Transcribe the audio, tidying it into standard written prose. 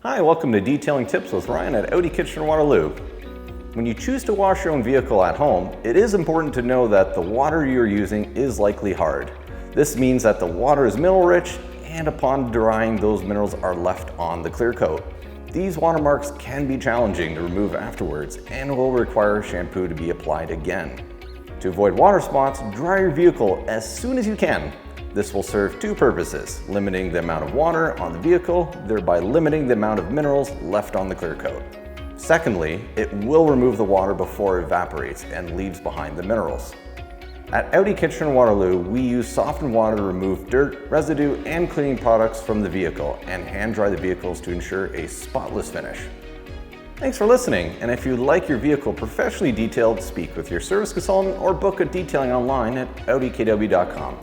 Hi, welcome to Detailing Tips with Ryan at Audi Kitchener-Waterloo. When you choose to wash your own vehicle at home, it is important to know that the water you're using is likely hard. This means that the water is mineral rich, and upon drying, those minerals are left on the clear coat. These watermarks can be challenging to remove afterwards and will require shampoo to be applied again. To avoid water spots, dry your vehicle as soon as you can. This will serve two purposes: limiting the amount of water on the vehicle, thereby limiting the amount of minerals left on the clear coat. Secondly, it will remove the water before it evaporates and leaves behind the minerals. At Audi Kitchener-Waterloo, we use softened water to remove dirt, residue, and cleaning products from the vehicle and hand dry the vehicles to ensure a spotless finish. Thanks for listening, and if you'd like your vehicle professionally detailed, speak with your service consultant or book a detailing online at audikw.com.